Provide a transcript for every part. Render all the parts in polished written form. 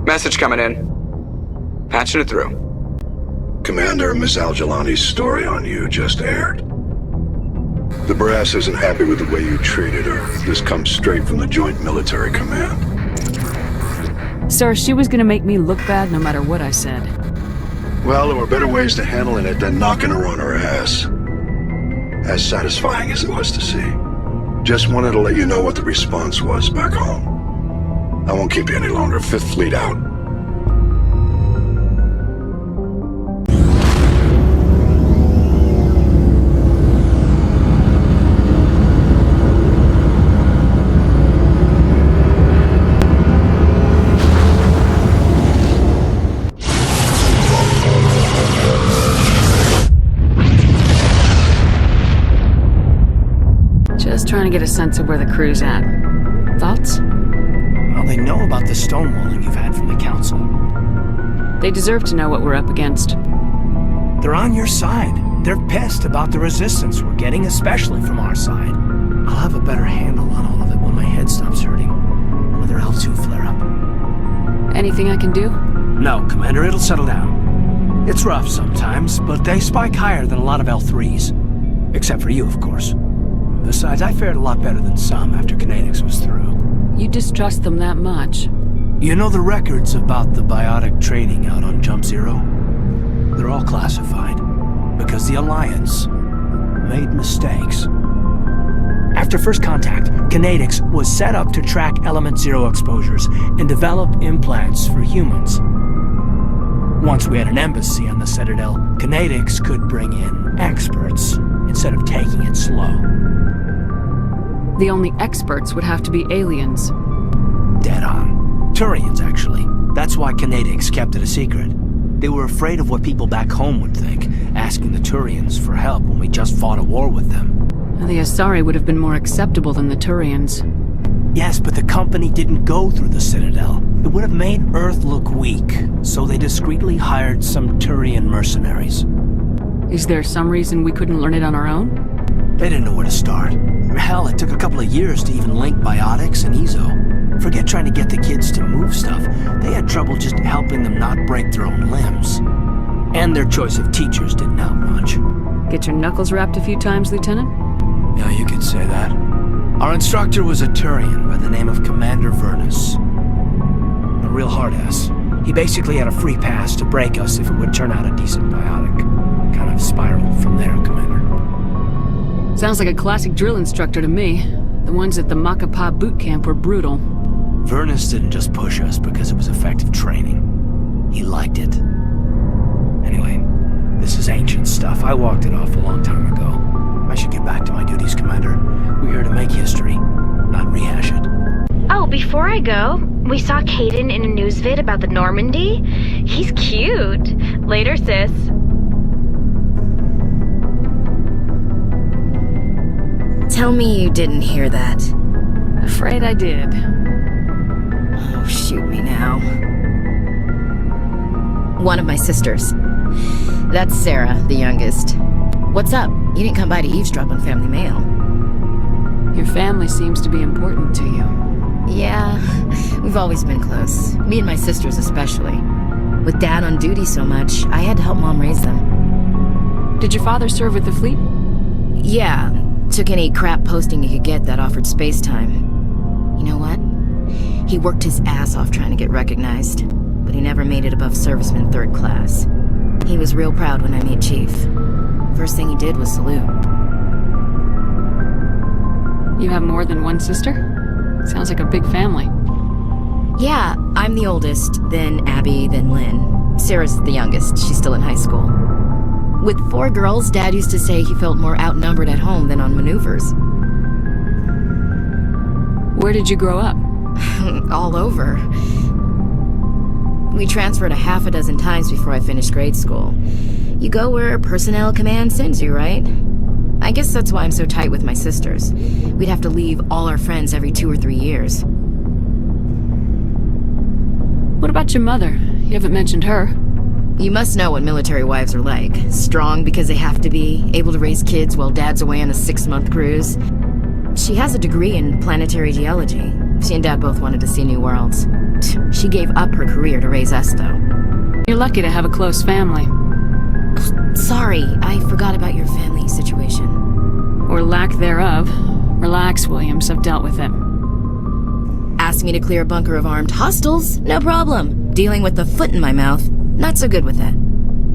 Message coming in. Patching it through. Commander, Miss Al-Jalani's story on you just aired. The brass isn't happy with the way you treated her. This comes straight from the Joint Military Command. Sir, she was gonna make me look bad no matter what I said. Well, there were better ways to handling it than knocking her on her ass. As satisfying as it was to see. Just wanted to let you know what the response was back home. I won't keep you any longer. Fifth Fleet out. Just trying to get a sense of where the crew's at. Thoughts? Well, they know about the stonewalling you've had from the Council. They deserve to know what we're up against. They're on your side. They're pissed about the resistance we're getting, especially from our side. I'll have a better handle on all of it when my head stops hurting. Another L2 flare-up. Anything I can do? No, Commander, it'll settle down. It's rough sometimes, but they spike higher than a lot of L3s. Except for you, of course. Besides, I fared a lot better than some after Kinetics was through. You distrust them that much? You know the records about the biotic trading out on Jump Zero? They're all classified, because the Alliance made mistakes. After first contact, Kinetics was set up to track Element Zero exposures and develop implants for humans. Once we had an embassy on the Citadel, Kinetics could bring in experts instead of taking it slow. The only experts would have to be aliens. Dead on. Turians, actually. That's why Kinetics kept it a secret. They were afraid of what people back home would think, asking the Turians for help when we just fought a war with them. The Asari would have been more acceptable than the Turians. Yes, but the company didn't go through the Citadel. It would have made Earth look weak, so they discreetly hired some Turian mercenaries. Is there some reason we couldn't learn it on our own? They didn't know where to start. Hell, it took a couple of years to even link biotics and Ezo. Forget trying to get the kids to move stuff. They had trouble just helping them not break their own limbs. And their choice of teachers didn't help much. Get your knuckles rapped a few times, Lieutenant? Yeah, you could say that. Our instructor was a Turian by the name of Commander Vernus. A real hard-ass. He basically had a free pass to break us if it would turn out a decent biotic. Kind of spiraled from there, Commander. Sounds like a classic drill instructor to me. The ones at the Macapa boot camp were brutal. Vernus didn't just push us because it was effective training. He liked it. Anyway, this is ancient stuff. I walked it off a long time ago. I should get back to my duties, Commander. We're here to make history, not rehash it. Oh, before I go, we saw Caden in a news vid about the Normandy. He's cute. Later, sis. Tell me you didn't hear that. Afraid I did. Oh, shoot me now. One of my sisters. That's Sarah, the youngest. What's up? You didn't come by to eavesdrop on family mail. Your family seems to be important to you. Yeah, we've always been close. Me and my sisters especially. With Dad on duty so much, I had to help Mom raise them. Did your father serve with the fleet? Yeah, took any crap posting he could get that offered space time. You know what? He worked his ass off trying to get recognized, but he never made it above serviceman 3rd class. He was real proud when I made Chief. First thing he did was salute. You have more than one sister? Sounds like a big family. Yeah, I'm the oldest, then Abby, then Lynn. Sarah's the youngest. She's still in high school. With 4 girls, Dad used to say he felt more outnumbered at home than on maneuvers. Where did you grow up? All over. We transferred a half a dozen times before I finished grade school. You go where personnel command sends you, right? I guess that's why I'm so tight with my sisters. We'd have to leave all our friends every 2 or 3 years. What about your mother? You haven't mentioned her. You must know what military wives are like. Strong because they have to be, able to raise kids while Dad's away on a 6-month cruise. She has a degree in planetary geology. She and Dad both wanted to see new worlds. She gave up her career to raise us, though. You're lucky to have a close family. Sorry, I forgot about your family situation. Or lack thereof. Relax, Williams, I've dealt with it. Asked me to clear a bunker of armed hostiles? No problem. Dealing with the foot in my mouth? Not so good with that.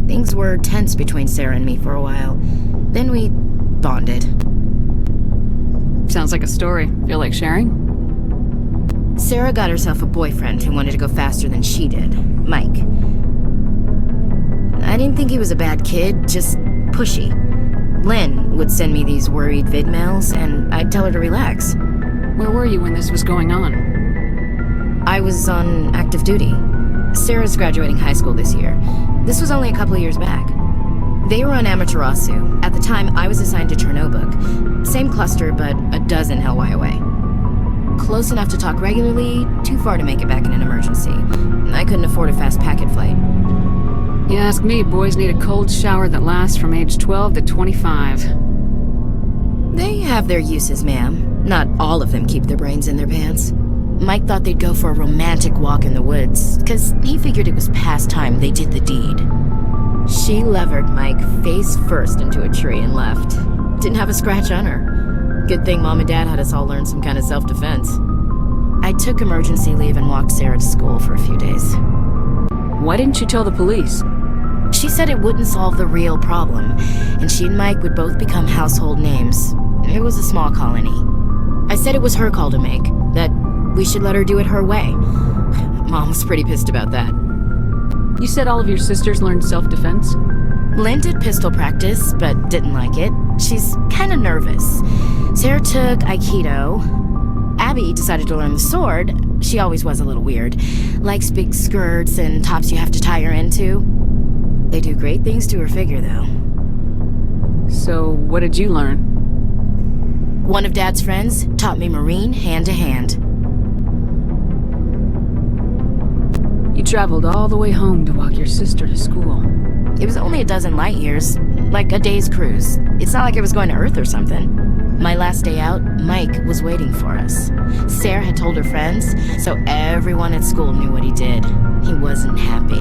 Things were tense between Sarah and me for a while. Then we bonded. Sounds like a story. Feel like sharing? Sarah got herself a boyfriend who wanted to go faster than she did, Mike. I didn't think he was a bad kid, just pushy. Lynn would send me these worried vid mails, and I'd tell her to relax. Where were you when this was going on? I was on active duty. Sarah's graduating high school this year. This was only a couple of years back. They were on Amaterasu. At the time, I was assigned to Chernobog. Same cluster, but a dozen Hellwire away. Close enough to talk regularly, too far to make it back in an emergency. I couldn't afford a fast packet flight. You ask me, boys need a cold shower that lasts from age 12 to 25. They have their uses, ma'am. Not all of them keep their brains in their pants. Mike thought they'd go for a romantic walk in the woods, because he figured it was past time they did the deed. She levered Mike face first into a tree and left. Didn't have a scratch on her. Good thing Mom and Dad had us all learn some kind of self-defense. I took emergency leave and walked Sarah to school for a few days. Why didn't you tell the police? She said it wouldn't solve the real problem, and she and Mike would both become household names. It was a small colony. I said it was her call to make, that we should let her do it her way. Mom was pretty pissed about that. You said all of your sisters learned self-defense? Lynn did pistol practice, but didn't like it. She's kind of nervous. Sarah took Aikido. Abby decided to learn the sword. She always was a little weird. Likes big skirts and tops you have to tie her into. They do great things to her figure, though. So, what did you learn? One of Dad's friends taught me Marine hand-to-hand. You traveled all the way home to walk your sister to school. It was only a dozen light years, like a day's cruise. It's not like I was going to Earth or something. My last day out, Mike was waiting for us. Sarah had told her friends, so everyone at school knew what he did. He wasn't happy.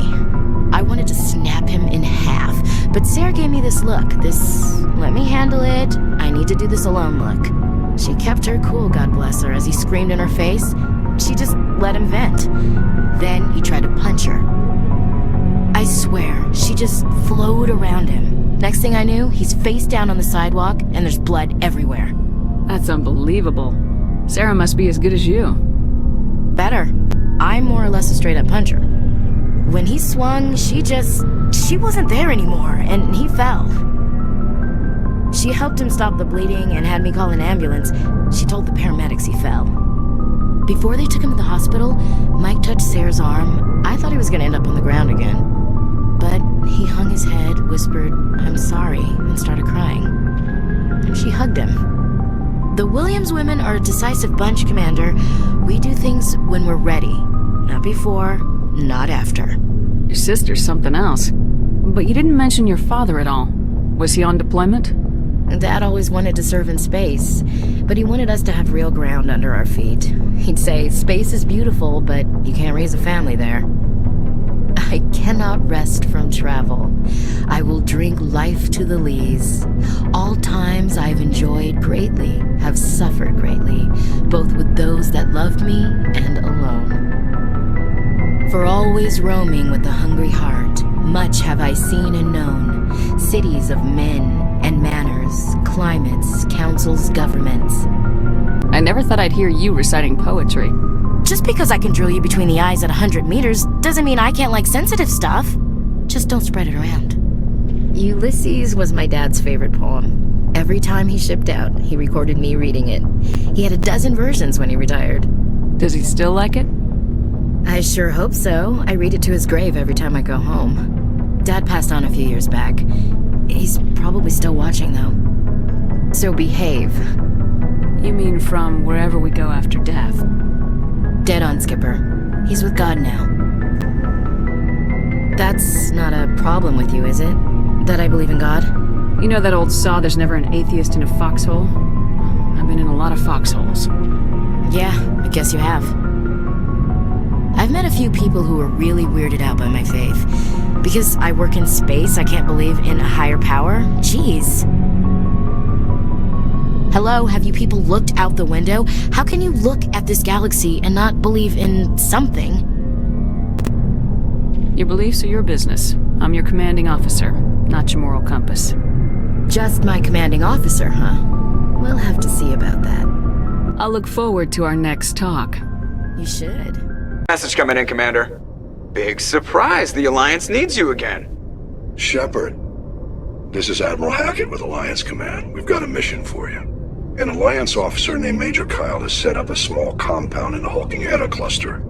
I wanted to snap him in half, but Sarah gave me this look, this let me handle it, I need to do this alone look. She kept her cool, God bless her, as he screamed in her face. She just let him vent. Then he tried to punch her. I swear, she just flowed around him. Next thing I knew, he's face down on the sidewalk, and there's blood everywhere. That's unbelievable. Sarah must be as good as you. Better. I'm more or less a straight-up puncher. When he swung, she wasn't there anymore, and he fell. She helped him stop the bleeding and had me call an ambulance. She told the paramedics he fell. Before they took him to the hospital, Mike touched Sarah's arm. I thought he was going to end up on the ground again. But he hung his head, whispered, "I'm sorry," and started crying. And she hugged him. The Williams women are a decisive bunch, Commander. We do things when we're ready. Not before, not after. Your sister's something else. But you didn't mention your father at all. Was he on deployment? Dad always wanted to serve in space, but he wanted us to have real ground under our feet. He'd say, space is beautiful, but you can't raise a family there. I cannot rest from travel. I will drink life to the lees. All times I've enjoyed greatly, have suffered greatly, both with those that loved me and alone. For always roaming with a hungry heart, much have I seen and known, cities of men and manners, climates, councils, governments. I never thought I'd hear you reciting poetry. Just because I can drill you between the eyes at 100 meters doesn't mean I can't like sensitive stuff. Just don't spread it around. Ulysses was my dad's favorite poem. Every time he shipped out, he recorded me reading it. He had a dozen versions when he retired. Does he still like it? I sure hope so. I read it to his grave every time I go home. Dad passed on a few years back. He's probably still watching, though. So behave. You mean from wherever we go after death? Dead on, Skipper. He's with God now. That's not a problem with you, is it? That I believe in God? You know that old saw, there's never an atheist in a foxhole? I've been in a lot of foxholes. Yeah, I guess you have. I've met a few people who are really weirded out by my faith. Because I work in space, I can't believe in a higher power? Jeez. Hello, have you people looked out the window? How can you look at this galaxy and not believe in something? Your beliefs are your business. I'm your commanding officer, not your moral compass. Just my commanding officer, huh? We'll have to see about that. I'll look forward to our next talk. You should. Message coming in, Commander. Big surprise, the Alliance needs you again. Shepard, this is Admiral Hackett with Alliance Command. We've got a mission for you. An Alliance officer named Major Kyle has set up a small compound in the Hulking Eta cluster.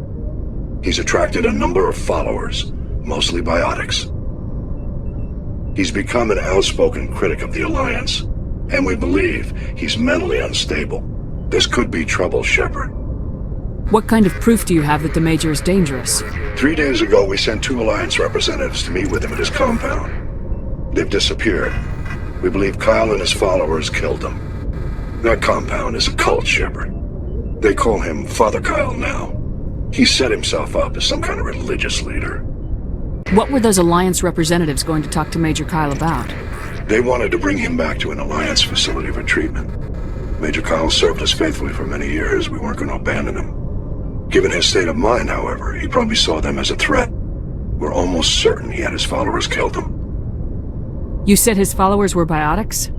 He's attracted a number of followers, mostly biotics. He's become an outspoken critic of the Alliance, and we believe he's mentally unstable. This could be trouble, Shepard. What kind of proof do you have that the Major is dangerous? 3 days ago, we sent 2 Alliance representatives to meet with him at his compound. They've disappeared. We believe Kyle and his followers killed them. That compound is a cult, Shepard. They call him Father Kyle now. He set himself up as some kind of religious leader. What were those Alliance representatives going to talk to Major Kyle about? They wanted to bring him back to an Alliance facility for treatment. Major Kyle served us faithfully for many years. We weren't going to abandon him. Given his state of mind, however, he probably saw them as a threat. We're almost certain he had his followers killed them. You said his followers were biotics?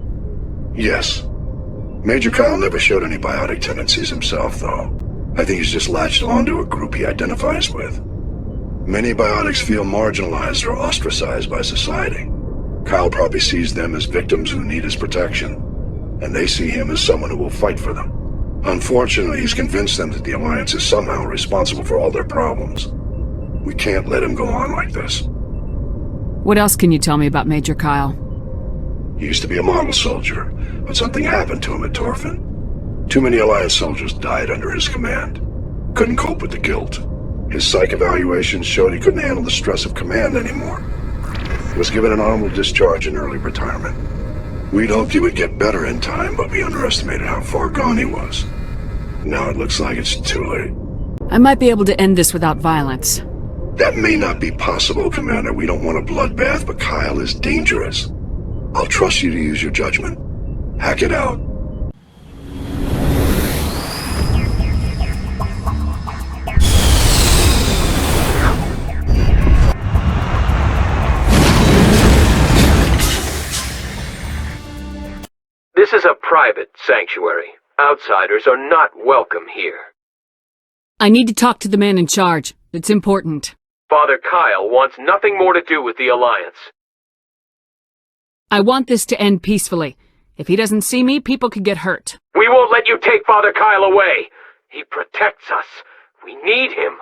Yes. Major Kyle never showed any biotic tendencies himself, though. I think he's just latched onto a group he identifies with. Many biotics feel marginalized or ostracized by society. Kyle probably sees them as victims who need his protection, and they see him as someone who will fight for them. Unfortunately, he's convinced them that the Alliance is somehow responsible for all their problems. We can't let him go on like this. What else can you tell me about Major Kyle? He used to be a model soldier, but something happened to him at Torfin. Too many Alliance soldiers died under his command. Couldn't cope with the guilt. His psych evaluations showed he couldn't handle the stress of command anymore. He was given an honorable discharge in early retirement. We'd hoped he would get better in time, but we underestimated how far gone he was. Now it looks like it's too late. I might be able to end this without violence. That may not be possible, Commander. We don't want a bloodbath, but Kyle is dangerous. I'll trust you to use your judgment. Hack it out. This is a private sanctuary. Outsiders are not welcome here. I need to talk to the man in charge. It's important. Father Kyle wants nothing more to do with the Alliance. I want this to end peacefully. If he doesn't see me, people could get hurt. We won't let you take Father Kyle away. He protects us. We need him.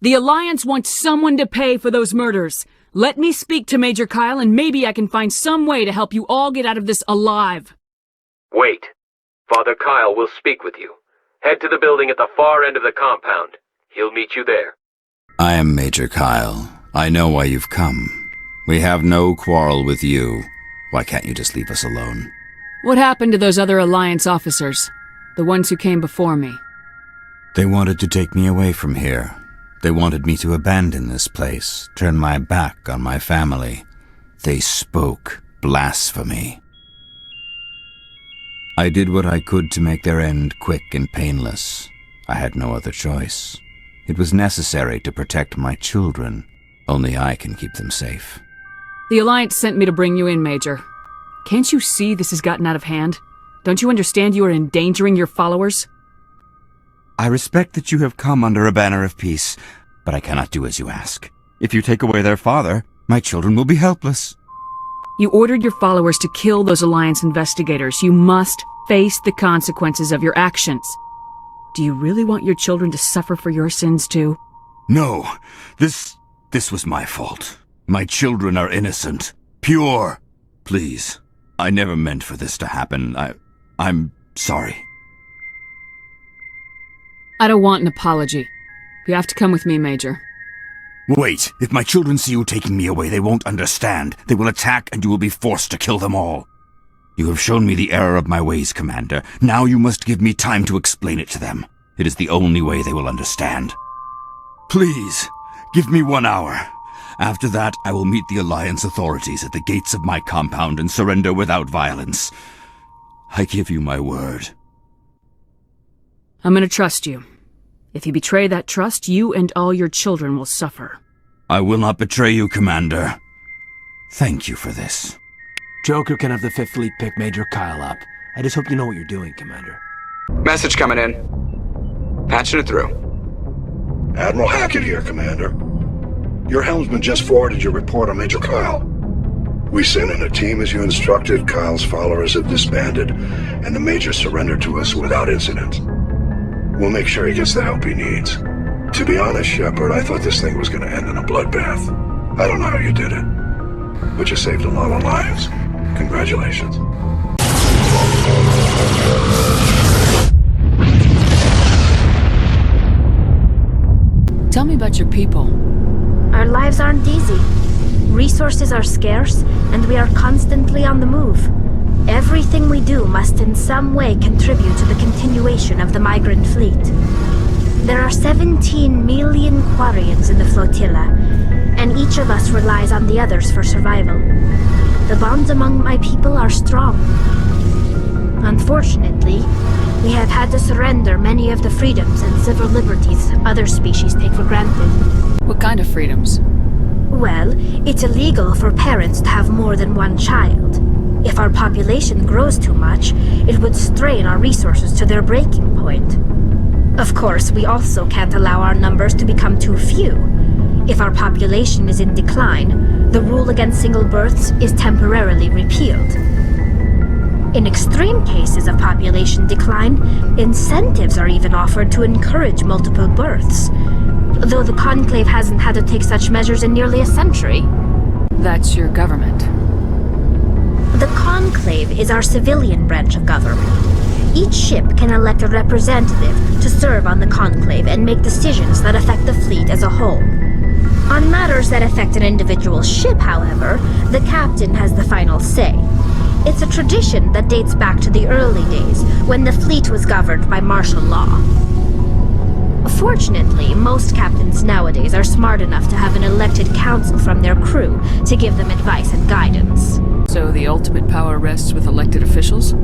The Alliance wants someone to pay for those murders. Let me speak to Major Kyle, and maybe I can find some way to help you all get out of this alive. Wait. Father Kyle will speak with you. Head to the building at the far end of the compound. He'll meet you there. I am Major Kyle. I know why you've come. We have no quarrel with you. Why can't you just leave us alone? What happened to those other Alliance officers? The ones who came before me? They wanted to take me away from here. They wanted me to abandon this place, turn my back on my family. They spoke blasphemy. I did what I could to make their end quick and painless. I had no other choice. It was necessary to protect my children. Only I can keep them safe. The Alliance sent me to bring you in, Major. Can't you see this has gotten out of hand? Don't you understand you are endangering your followers? I respect that you have come under a banner of peace, but I cannot do as you ask. If you take away their father, my children will be helpless. You ordered your followers to kill those Alliance investigators. You must face the consequences of your actions. Do you really want your children to suffer for your sins too? No, this was my fault. My children are innocent, pure. Please, I never meant for this to happen. I'm sorry. I don't want an apology. You have to come with me, Major. Wait, if my children see you taking me away, they won't understand. They will attack and you will be forced to kill them all. You have shown me the error of my ways, Commander. Now you must give me time to explain it to them. It is the only way they will understand. Please, give me 1 hour. After that, I will meet the Alliance authorities at the gates of my compound and surrender without violence. I give you my word. I'm gonna trust you. If you betray that trust, you and all your children will suffer. I will not betray you, Commander. Thank you for this. Joker can have the 5th Fleet pick Major Kyle up. I just hope you know what you're doing, Commander. Message coming in. Patching it through. Admiral Hackett here, Commander. Your helmsman just forwarded your report on Major Kyle. We sent in a team as you instructed. Kyle's followers have disbanded, and the Major surrendered to us without incident. We'll make sure he gets the help he needs. To be honest, Shepard, I thought this thing was going to end in a bloodbath. I don't know how you did it, but you saved a lot of lives. Congratulations. Tell me about your people. Our lives aren't easy. Resources are scarce, and we are constantly on the move. Everything we do must in some way contribute to the continuation of the migrant fleet. There are 17 million Quarians in the flotilla, and each of us relies on the others for survival. The bonds among my people are strong. Unfortunately, we have had to surrender many of the freedoms and civil liberties other species take for granted. What kind of freedoms? Well, it's illegal for parents to have more than one child. If our population grows too much, it would strain our resources to their breaking point. Of course, we also can't allow our numbers to become too few. If our population is in decline, the rule against single births is temporarily repealed. In extreme cases of population decline, incentives are even offered to encourage multiple births, though the Conclave hasn't had to take such measures in nearly a century. That's your government. The Conclave is our civilian branch of government. Each ship can elect a representative to serve on the Conclave and make decisions that affect the fleet as a whole. On matters that affect an individual ship, however, the captain has the final say. It's a tradition that dates back to the early days, when the fleet was governed by martial law. Fortunately, most captains nowadays are smart enough to have an elected council from their crew to give them advice and guidance. So the ultimate power rests with elected officials?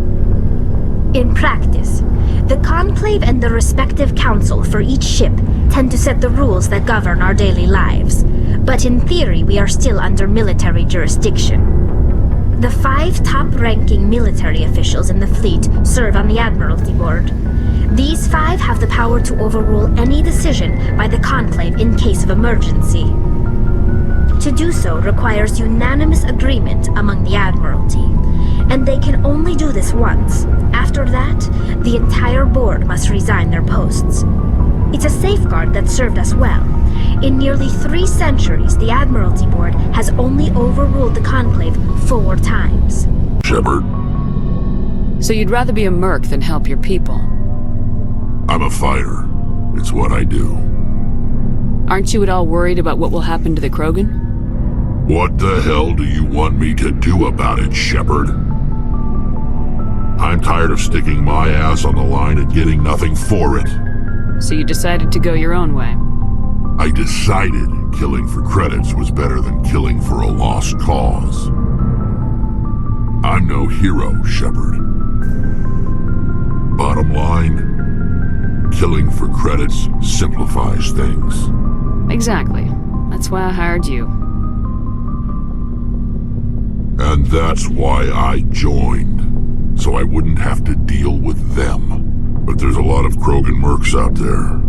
In practice, the Conclave and the respective council for each ship tend to set the rules that govern our daily lives. But in theory, we are still under military jurisdiction. The 5 top-ranking military officials in the fleet serve on the Admiralty Board. These 5 have the power to overrule any decision by the Conclave in case of emergency. To do so requires unanimous agreement among the Admiralty, and they can only do this once. After that, the entire board must resign their posts. It's a safeguard that served us well. In nearly 3 centuries, the Admiralty Board has only overruled the Conclave 4 times. Shepard, So you'd rather be a merc than help your people? I'm a fighter. It's what I do. Aren't you at all worried about what will happen to the Krogan? What the hell do you want me to do about it, Shepard? I'm tired of sticking my ass on the line and getting nothing for it. So you decided to go your own way? I decided killing for credits was better than killing for a lost cause. I'm no hero, Shepard. Bottom line, killing for credits simplifies things. Exactly. That's why I hired you. And that's why I joined, so I wouldn't have to deal with them. But there's a lot of Krogan mercs out there.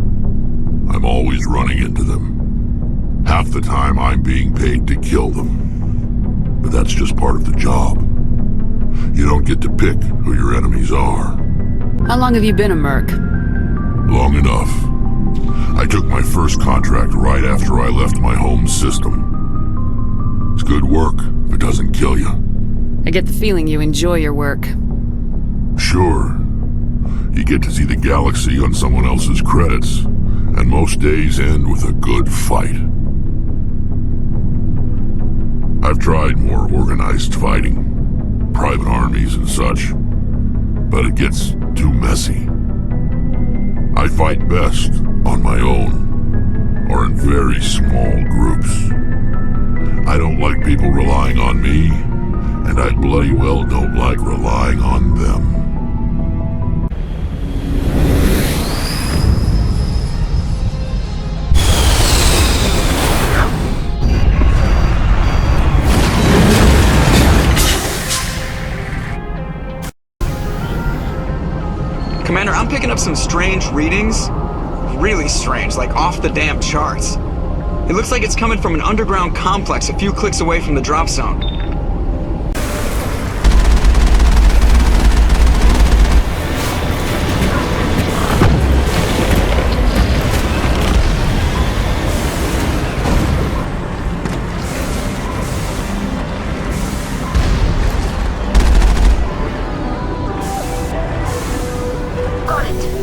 I'm always running into them. Half the time I'm being paid to kill them. But that's just part of the job. You don't get to pick who your enemies are. How long have you been a merc? Long enough. I took my first contract right after I left my home system. It's good work if it doesn't kill you. I get the feeling you enjoy your work. Sure. You get to see the galaxy on someone else's credits, and most days end with a good fight. I've tried more organized fighting. private armies and such, but it gets too messy. I fight best on my own, or in very small groups. I don't like people relying on me, and I bloody well don't like relying on them. Commander, I'm picking up some strange readings. Really strange, like off the damn charts. It looks like it's coming from an underground complex a few clicks away from the drop zone. Got it.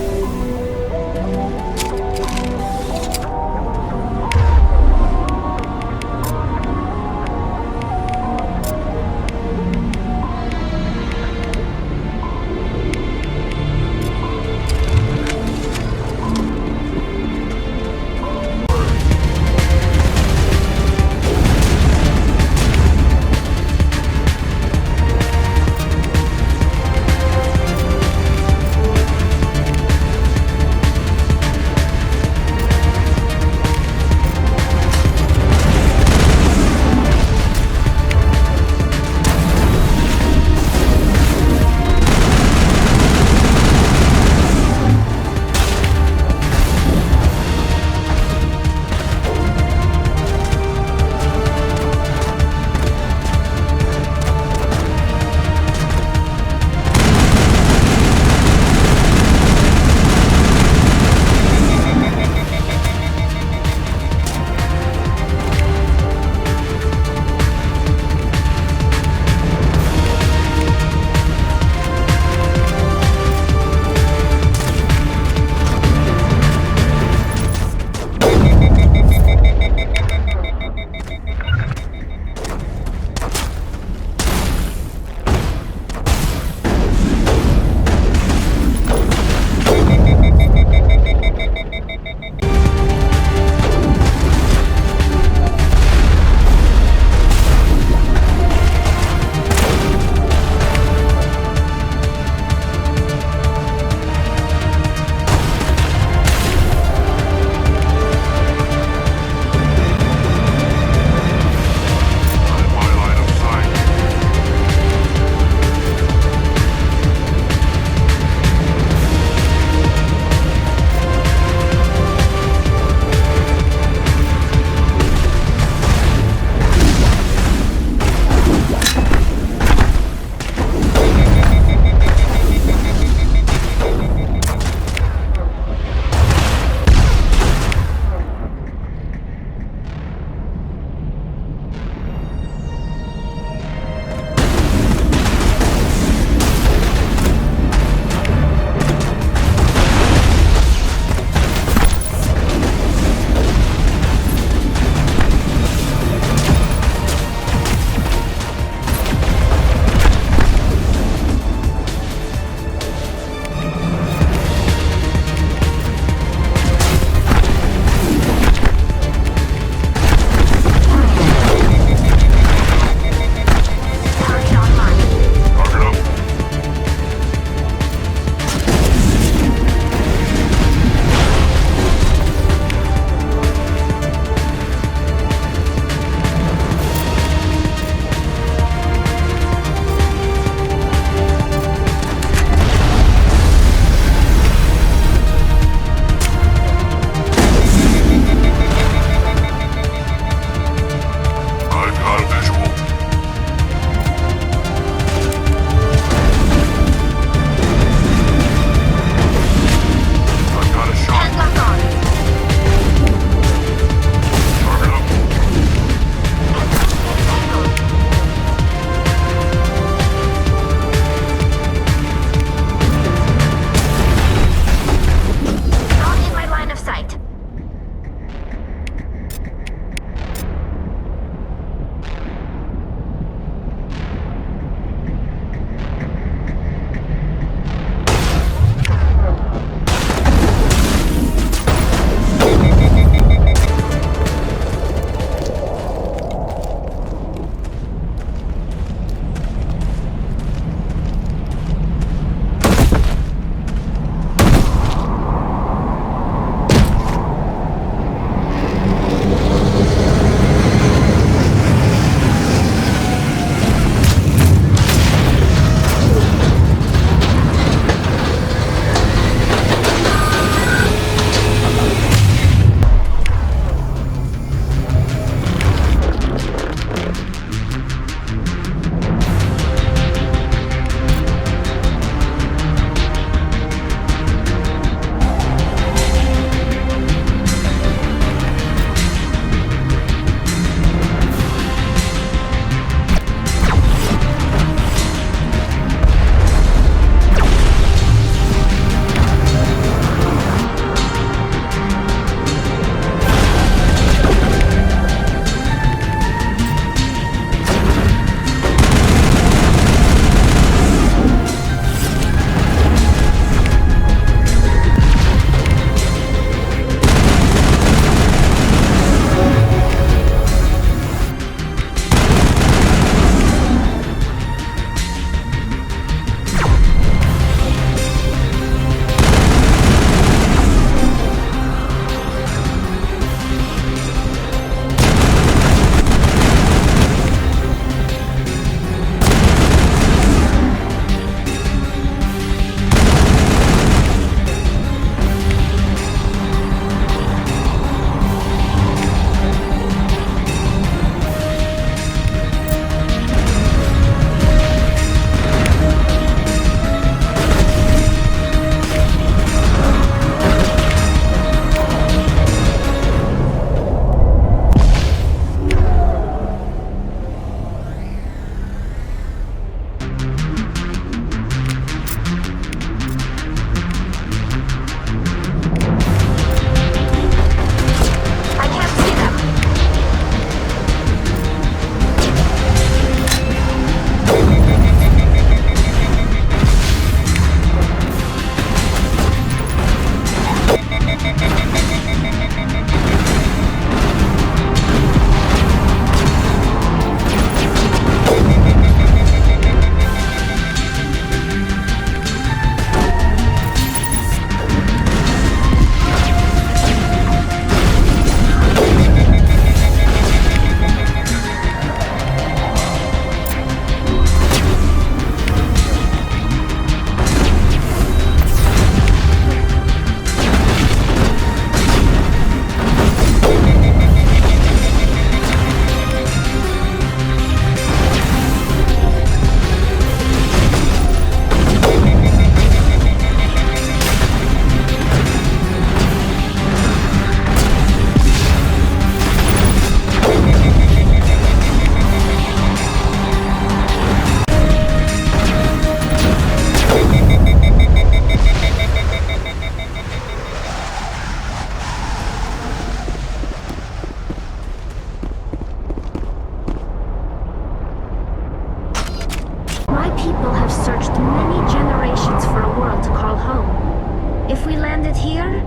to call home. If we landed here,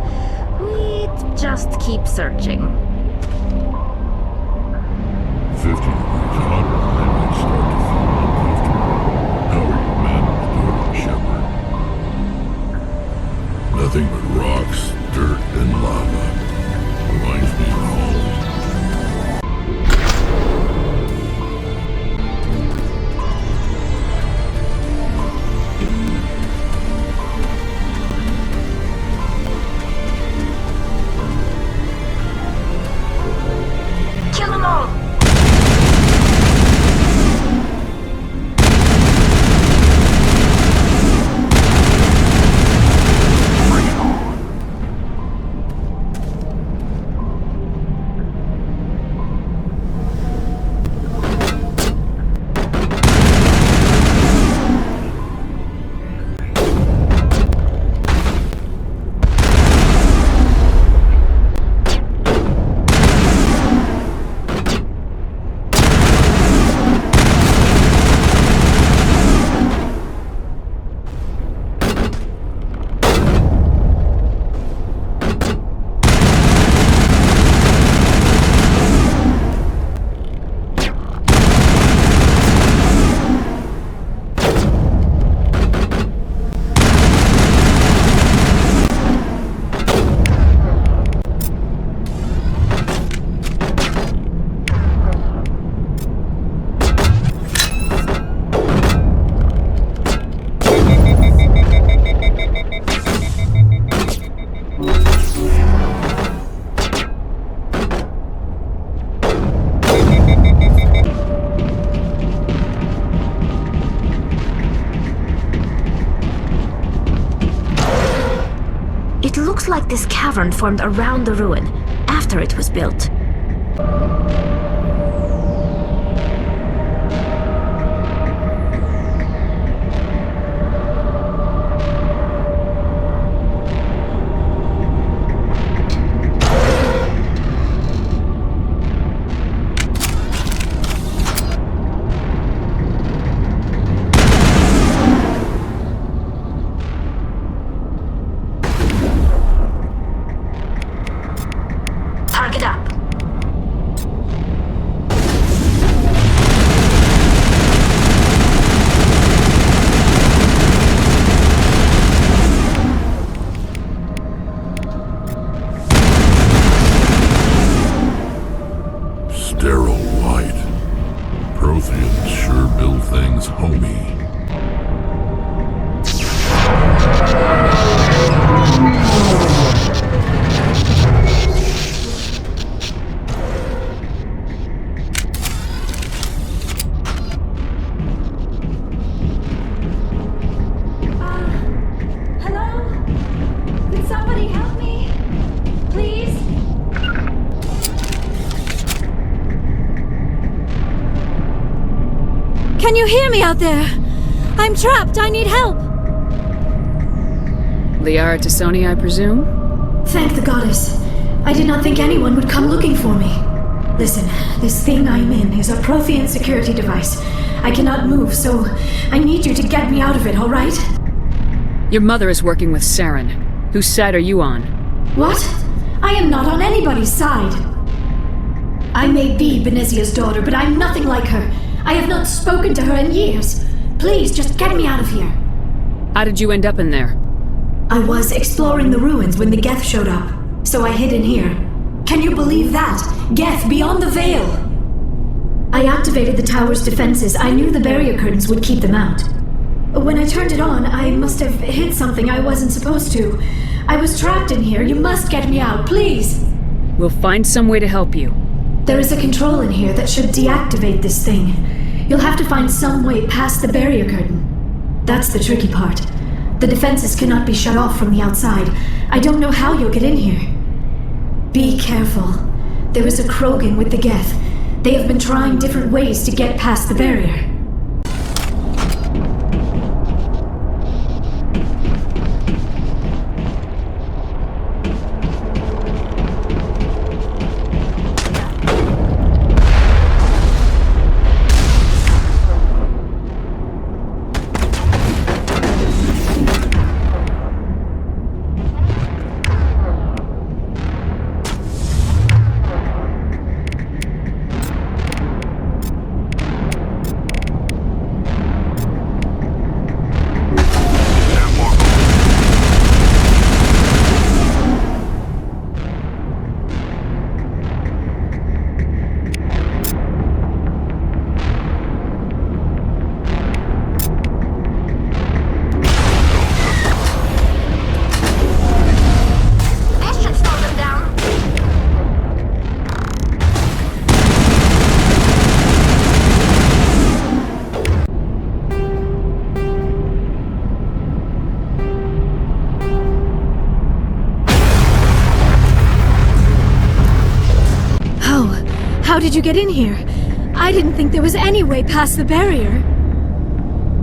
we'd just keep searching. 50 degrees hotter, I might start to feel uncomfortable. How are you men doing, Shepard? Nothing but rocks, dirt, and lava. Reminds me of home. Kill them all! It looks like this cavern formed around the ruin, after it was built. Target up. Sterile white. Protheans sure build things homey. Hello? Could somebody help me? Please? Can you hear me out there? I'm trapped. I need help. Liara Tassoni, I presume? Thank the goddess. I did not think anyone would come looking for me. Listen, this thing I'm in is a Prothean security device. I cannot move, so I need you to get me out of it, all right? Your mother is working with Saren. Whose side are you on? What? I am not on anybody's side. I may be Benezia's daughter, but I'm nothing like her. I have not spoken to her in years. Please, just get me out of here. How did you end up in there? I was exploring the ruins when the Geth showed up, so I hid in here. Can you believe that? Geth beyond the veil! I activated the tower's defenses. I knew the barrier curtains would keep them out. When I turned it on, I must have hit something I wasn't supposed to. I was trapped in here. You must get me out, please! We'll find some way to help you. There is a control in here that should deactivate this thing. You'll have to find some way past the barrier curtain. That's the tricky part. The defenses cannot be shut off from the outside. I don't know how you'll get in here. Be careful. There is a Krogan with the Geth. They have been trying different ways to get past the barrier. How did you get in here? I didn't think there was any way past the barrier.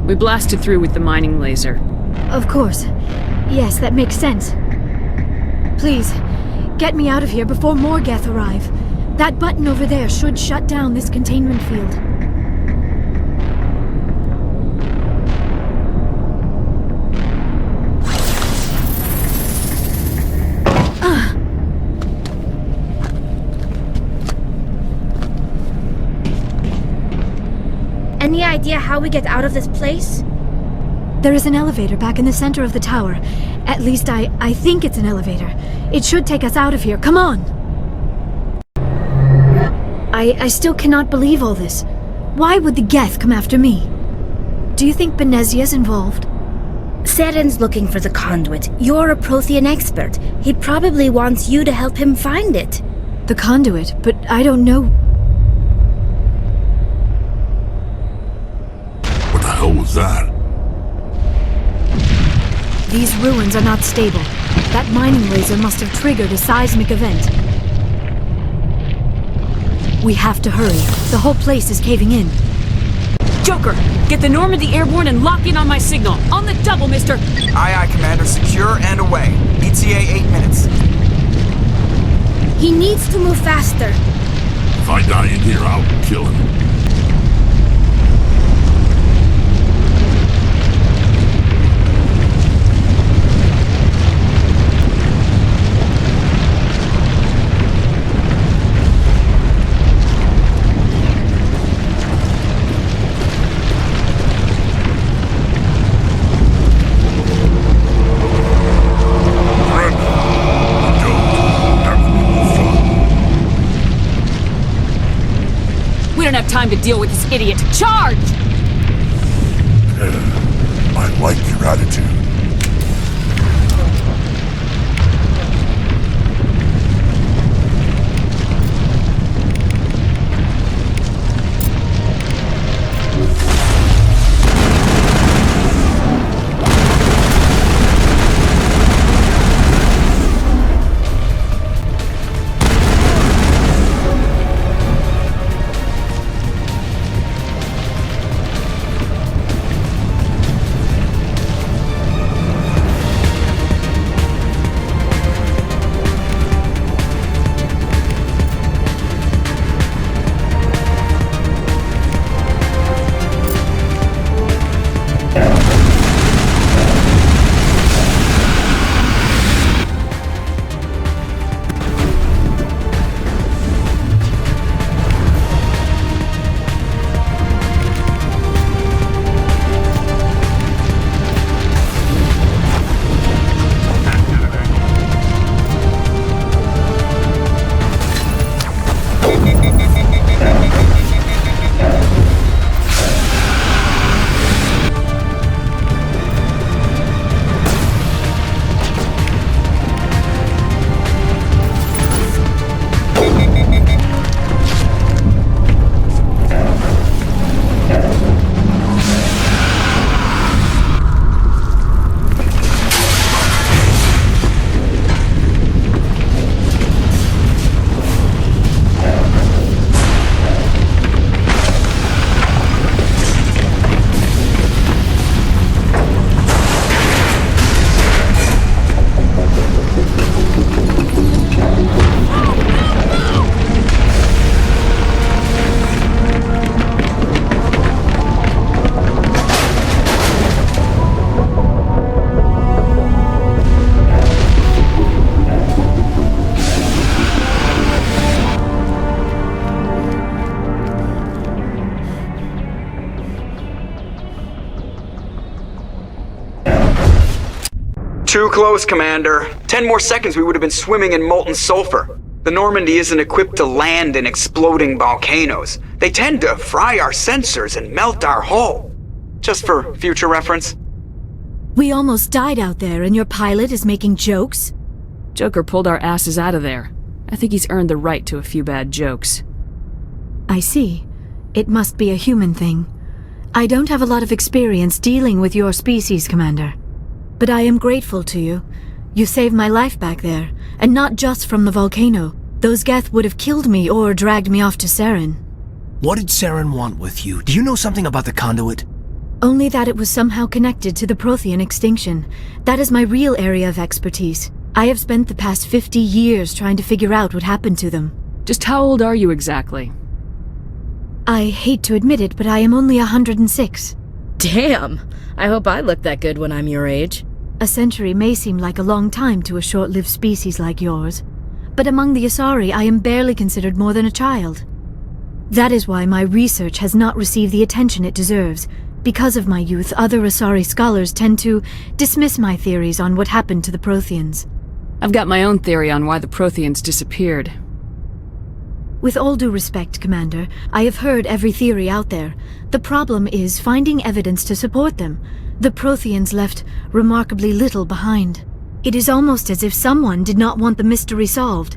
We blasted through with the mining laser. Of course. Yes, that makes sense. Please, get me out of here before more Geth arrive. That button over there should shut down this containment field. Any idea how we get out of this place? There is an elevator back in the center of the tower. At least I think it's an elevator. It should take us out of here. Come on! I still cannot believe all this. Why would the Geth come after me? Do you think Benezia's involved? Seren's looking for the conduit. You're a Prothean expert. He probably wants you to help him find it. The conduit, but I don't know. What the hell was that? These ruins are not stable. That mining laser must have triggered a seismic event. We have to hurry. The whole place is caving in. Joker, get the Normandy airborne and lock in on my signal. On the double, mister! Aye, aye, Commander. Secure and away. ETA 8 minutes. He needs to move faster. If I die in here, I'll kill him. We don't have time to deal with this idiot. Charge! I like your attitude. Too close, Commander. 10 more seconds we would have been swimming in molten sulfur. The Normandy isn't equipped to land in exploding volcanoes. They tend to fry our sensors and melt our hull. Just for future reference. We almost died out there and your pilot is making jokes? Joker pulled our asses out of there. I think he's earned the right to a few bad jokes. I see. It must be a human thing. I don't have a lot of experience dealing with your species, Commander. But I am grateful to you. You saved my life back there, and not just from the volcano, Those Geth would have killed me or dragged me off to Saren. What did Saren want with you? Do you know something about the conduit? Only that it was somehow connected to the Prothean extinction. That is my real area of expertise. I have spent the past 50 years trying to figure out what happened to them. Just how old are you exactly? I hate to admit it, but I am only 106. Damn! I hope I look that good when I'm your age. A century may seem like a long time to a short-lived species like yours, but among the Asari I am barely considered more than a child. That is why my research has not received the attention it deserves. Because of my youth, other Asari scholars tend to dismiss my theories on what happened to the Protheans. I've got my own theory on why the Protheans disappeared. With all due respect, Commander, I have heard every theory out there. The problem is finding evidence to support them. The Protheans left remarkably little behind. It is almost as if someone did not want the mystery solved.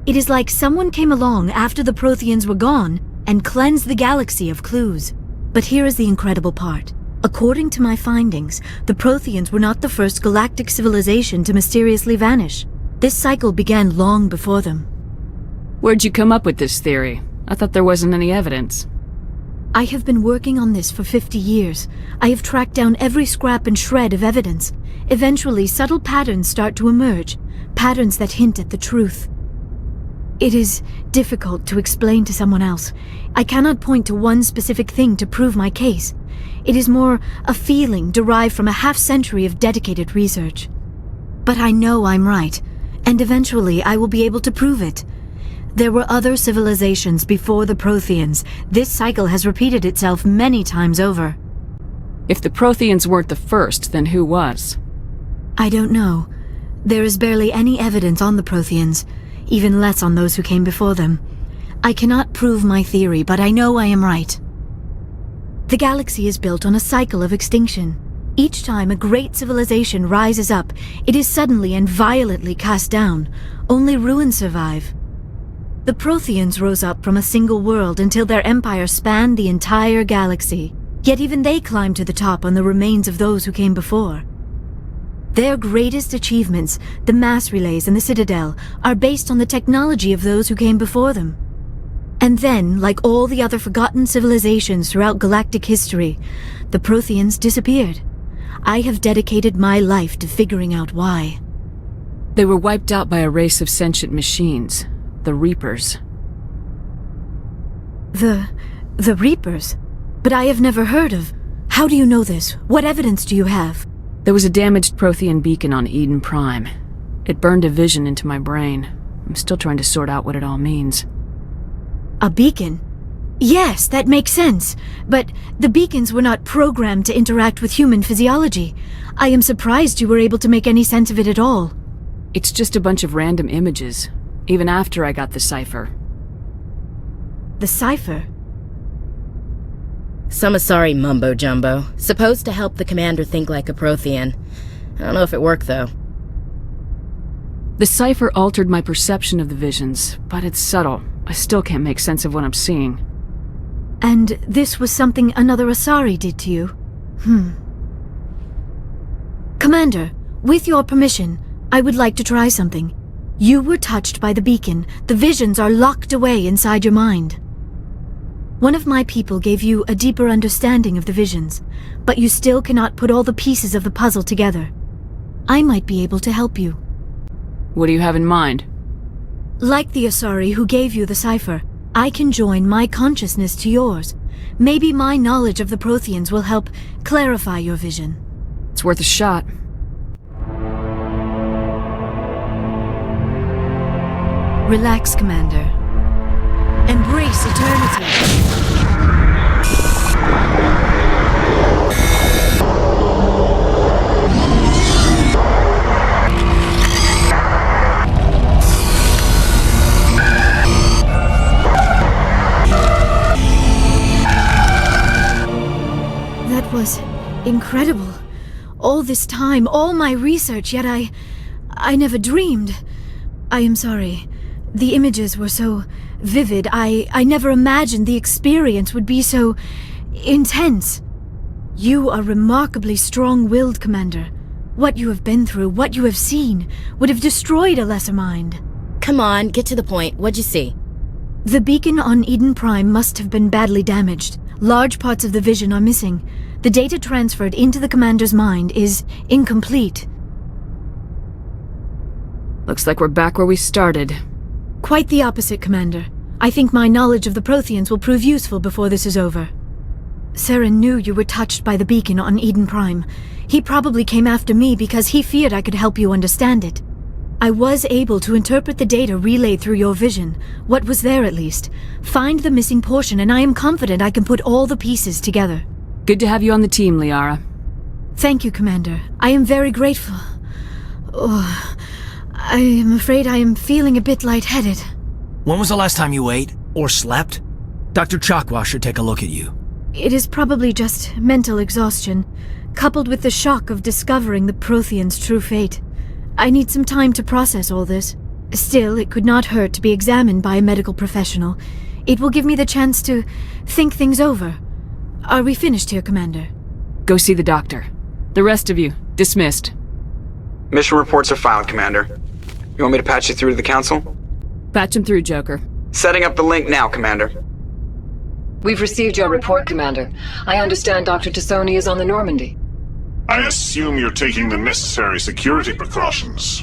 It is like someone came along after the Protheans were gone and cleansed the galaxy of clues. But here is the incredible part. According to my findings, the Protheans were not the first galactic civilization to mysteriously vanish. This cycle began long before them. Where'd you come up with this theory? I thought there wasn't any evidence. I have been working on this for 50 years. I have tracked down every scrap and shred of evidence. Eventually, subtle patterns start to emerge, patterns that hint at the truth. It is difficult to explain to someone else. I cannot point to one specific thing to prove my case. It is more a feeling derived from a half-century of dedicated research. But I know I'm right, and eventually I will be able to prove it. There were other civilizations before the Protheans. This cycle has repeated itself many times over. If the Protheans weren't the first, then who was? I don't know. There is barely any evidence on the Protheans, even less on those who came before them. I cannot prove my theory, but I know I am right. The galaxy is built on a cycle of extinction. Each time a great civilization rises up, it is suddenly and violently cast down. Only ruins survive. The Protheans rose up from a single world until their empire spanned the entire galaxy. Yet even they climbed to the top on the remains of those who came before. Their greatest achievements, the mass relays and the Citadel, are based on the technology of those who came before them. And then, like all the other forgotten civilizations throughout galactic history, the Protheans disappeared. I have dedicated my life to figuring out why. They were wiped out by a race of sentient machines. The Reapers. The Reapers? But I have never heard of. How do you know this? What evidence do you have? There was a damaged Prothean beacon on Eden Prime. It burned a vision into my brain. I'm still trying to sort out what it all means. A beacon? Yes, that makes sense. But the beacons were not programmed to interact with human physiology. I am surprised you were able to make any sense of it at all. It's just a bunch of random images, even after I got the cipher. The cipher? Some Asari mumbo-jumbo, supposed to help the commander think like a Prothean. I don't know if it worked, though. The cipher altered my perception of the visions, but it's subtle. I still can't make sense of what I'm seeing. And this was something another Asari did to you? Commander, with your permission, I would like to try something. You were touched by the beacon. The visions are locked away inside your mind. One of my people gave you a deeper understanding of the visions, but you still cannot put all the pieces of the puzzle together. I might be able to help you. What do you have in mind? Like the Asari who gave you the cipher, I can join my consciousness to yours. Maybe my knowledge of the Protheans will help clarify your vision. It's worth a shot. Relax, Commander. Embrace eternity. That was incredible. All this time, all my research, yet I never dreamed. I am sorry. The images were so vivid. I never imagined the experience would be so intense. You are remarkably strong-willed, Commander. What you have been through, what you have seen, would have destroyed a lesser mind. come on, get to the point. What'd you see? The beacon on Eden Prime must have been badly damaged. Large parts of the vision are missing. The data transferred into the commander's mind is incomplete. Looks like we're back where we started. Quite the opposite, Commander. I think my knowledge of the Protheans will prove useful before this is over. Saren knew you were touched by the beacon on Eden Prime. He probably came after me because he feared I could help you understand it. I was able to interpret the data relayed through your vision, what was there at least, find the missing portion, and I am confident I can put all the pieces together. Good to have you on the team, Liara. Thank you, Commander. I am very grateful. Oh, I am afraid I am feeling a bit lightheaded. When was the last time you ate? Or slept? Dr. Chakwa should take a look at you. It is probably just mental exhaustion, coupled with the shock of discovering the Protheans' true fate. I need some time to process all this. Still, it could not hurt to be examined by a medical professional. It will give me the chance to think things over. Are we finished here, Commander? Go see the doctor. The rest of you, dismissed. Mission reports are filed, Commander. You want me to patch you through to the Council? Patch him through, Joker. Setting up the link now, Commander. We've received your report, Commander. I understand Dr. Tassoni is on the Normandy. I assume you're taking the necessary security precautions.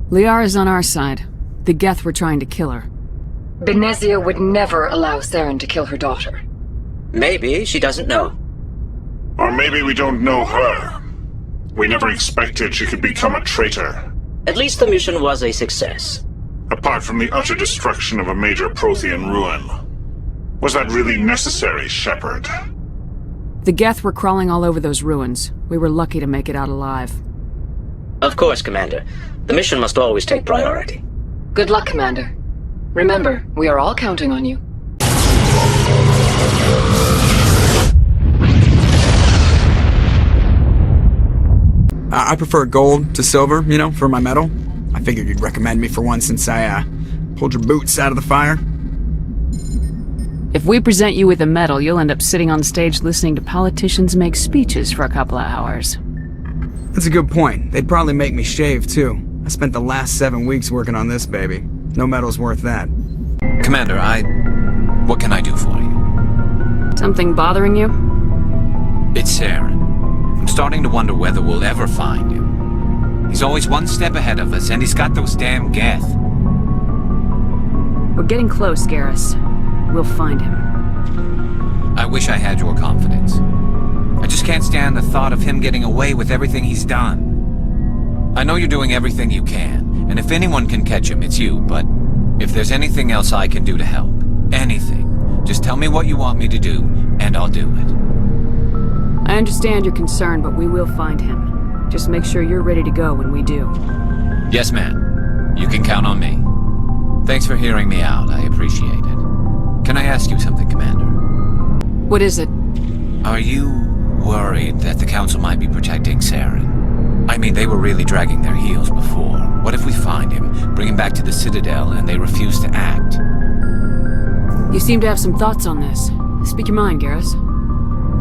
Liara's on our side. The Geth were trying to kill her. Benezia would never allow Saren to kill her daughter. Maybe she doesn't know. Or maybe we don't know her. We never expected she could become a traitor. At least the mission was a success. Apart from the utter destruction of a major Prothean ruin. Was that really necessary, Shepard? The Geth were crawling all over those ruins. We were lucky to make it out alive. Of course, Commander. The mission must always take priority. Good luck, Commander. Remember, we are all counting on you. I prefer gold to silver, for my medal. I figured you'd recommend me for one since I, pulled your boots out of the fire. If we present you with a medal, you'll end up sitting on stage listening to politicians make speeches for a couple of hours. That's a good point. They'd probably make me shave, too. I spent the last 7 weeks working on this baby. No medal's worth that. Commander, what can I do for you? Something bothering you? It's Saren. I'm starting to wonder whether we'll ever find him. He's always one step ahead of us, and he's got those damn Geth. We're getting close, Garrus. We'll find him. I wish I had your confidence. I just can't stand the thought of him getting away with everything he's done. I know you're doing everything you can, and if anyone can catch him, it's you, but if there's anything else I can do to help, anything, just tell me what you want me to do, and I'll do it. I understand your concern, but we will find him. Just make sure you're ready to go when we do. Yes, ma'am. You can count on me. Thanks for hearing me out. I appreciate it. Can I ask you something, Commander? What is it? Are you worried that the Council might be protecting Saren? I mean, they were really dragging their heels before. What if we find him, bring him back to the Citadel, and they refuse to act? You seem to have some thoughts on this. Speak your mind, Garrus.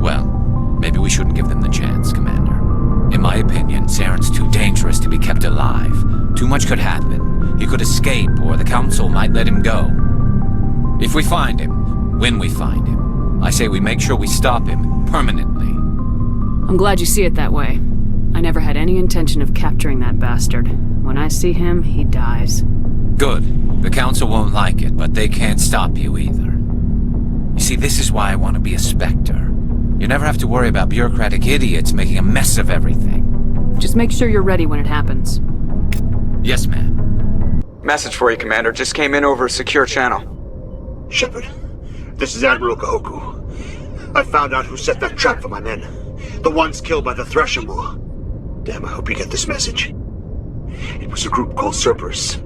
Well, maybe we shouldn't give them the chance, Commander. In my opinion, Saren's too dangerous to be kept alive. Too much could happen. He could escape, or the Council might let him go. If we find him, when we find him, I say we make sure we stop him permanently. I'm glad you see it that way. I never had any intention of capturing that bastard. When I see him, he dies. Good. The Council won't like it, but they can't stop you either. You see, this is why I want to be a Spectre. You never have to worry about bureaucratic idiots making a mess of everything. Just make sure you're ready when it happens. Yes, ma'am. Message for you, Commander. Just came in over a secure channel. Shepard, this is Admiral Kahoku. I found out who set that trap for my men. The ones killed by the Thresher War. Damn, I hope you get this message. It was a group called Cerberus.